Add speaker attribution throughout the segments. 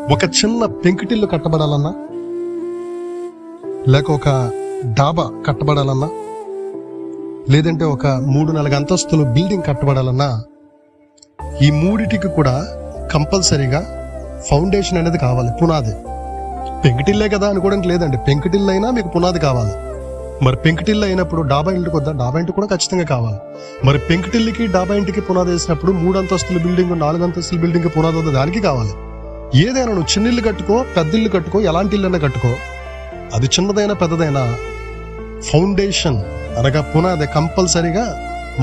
Speaker 1: ఒక చిన్న పెంకుటిల్లు కట్టబడాలన్నా, లేక ఒక డాబా కట్టబడాలన్నా, లేదంటే ఒక 3-4 అంతస్తులు బిల్డింగ్ కట్టబడాలన్నా, ఈ మూడిటికి కూడా కంపల్సరీగా ఫౌండేషన్ అనేది కావాలి, పునాది. పెంకుటిల్లే కదా అనుకోవడానికి లేదండి, పెంకుటిల్లు అయినా మీకు పునాది కావాలి. మరి పెంకుటిల్లు అయినప్పుడు డాబా ఇంటికి వద్దా? డాబా ఇంటికి కూడా ఖచ్చితంగా కావాలి. మరి పెంకుటిల్లుకి డాబా ఇంటికి పునాది వేసినప్పుడు 3 అంతస్తుల బిల్డింగ్ 4 అంతస్తుల బిల్డింగ్ పునాది వద్ద దానికి కావాలి. ఏదైనా నువ్వు చిన్న ఇల్లు కట్టుకో, పెద్ద ఇల్లు కట్టుకో, ఎలాంటి ఇల్లు అయినా కట్టుకో, అది చిన్నదైనా పెద్దదైనా ఫౌండేషన్ అనగా పునాది కంపల్సరీగా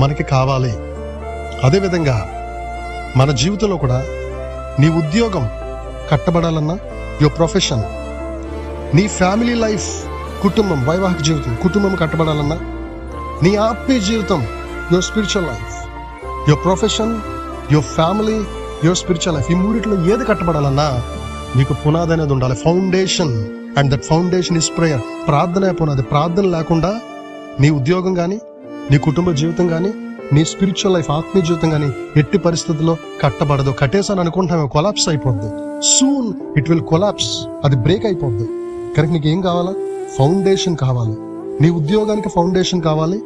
Speaker 1: మనకి కావాలి. అదేవిధంగా మన జీవితంలో కూడా నీ ఉద్యోగం కట్టబడాలన్నా, యువర్ ప్రొఫెషన్, నీ ఫ్యామిలీ లైఫ్, కుటుంబం, వైవాహిక జీవితం, కుటుంబం కట్టబడాలన్నా, నీ ఆత్మీయ జీవితం, your spiritual life, your profession, your family, your spiritual life, ఈ మూడిట్లో ఏది కట్టబడాలన్నా మీకు పునాది అనేది ఉండాలి, foundation. And that foundation is prayer. ప్రార్థన పునాది. ప్రార్థన లేకుండా నీ ఉద్యోగం కానీ, నీ కుటుంబ జీవితం కానీ, నీ స్పిరిచువల్ లైఫ్, ఆత్మీయ జీవితం కానీ ఎట్టి పరిస్థితుల్లో కట్టబడదు. కట్టేసాను అనుకుంటామే, కొలాప్స్ అయిపోద్ది. సూన్ ఇట్ విల్ కొలాప్స్, అది బ్రేక్ అయిపోద్ది. కనుక నీకు ఏం కావాలా? ఫౌండేషన్ కావాలి. నీ ఉద్యోగానికి ఫౌండేషన్ కావాలి,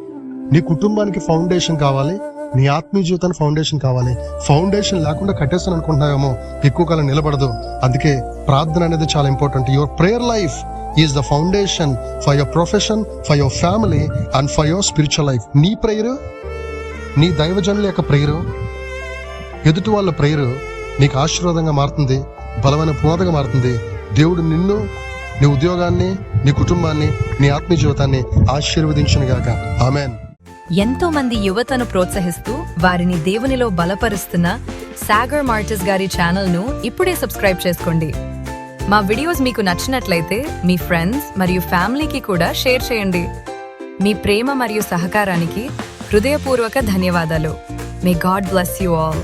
Speaker 1: నీ కుటుంబానికి ఫౌండేషన్ కావాలి, నీ ఆత్మీయ జీవితానికి ఫౌండేషన్ కావాలి. ఫౌండేషన్ లేకుండా కట్టేస్తాను అనుకుంటున్నావేమో, ఎక్కువ కాలం నిలబడదు. అందుకే ప్రార్థన అనేది చాలా important. Your prayer life is the foundation for your profession, for your family and for your spiritual life. నీ ప్రేయరు, నీ దైవజనుల యొక్క ప్రేయరు, ఎదుటి వాళ్ళ ప్రేయరు నీకు ఆశీర్వాదంగా మారుతుంది, బలమైన పునాదిగా మారుతుంది. దేవుడు నిన్ను, నీ ఉద్యోగాన్ని, నీ కుటుంబాన్ని, నీ ఆత్మీయ జీవితాన్ని ఆశీర్వదించునుగాక. ఆమేన్.
Speaker 2: ఎంతో మంది యువతను ప్రోత్సహిస్తూ వారిని దేవునిలో బలపరుస్తున్న సాగర్ మార్టిస్ గారి ఛానల్ ను ఇప్పుడే సబ్స్క్రైబ్ చేసుకోండి. మా వీడియోస్ మీకు నచ్చినట్లయితే మీ ఫ్రెండ్స్ మరియు ఫ్యామిలీకి కూడా షేర్ చేయండి. మీ ప్రేమ మరియు సహకారానికి హృదయపూర్వక ధన్యవాదాలు. May God bless you all.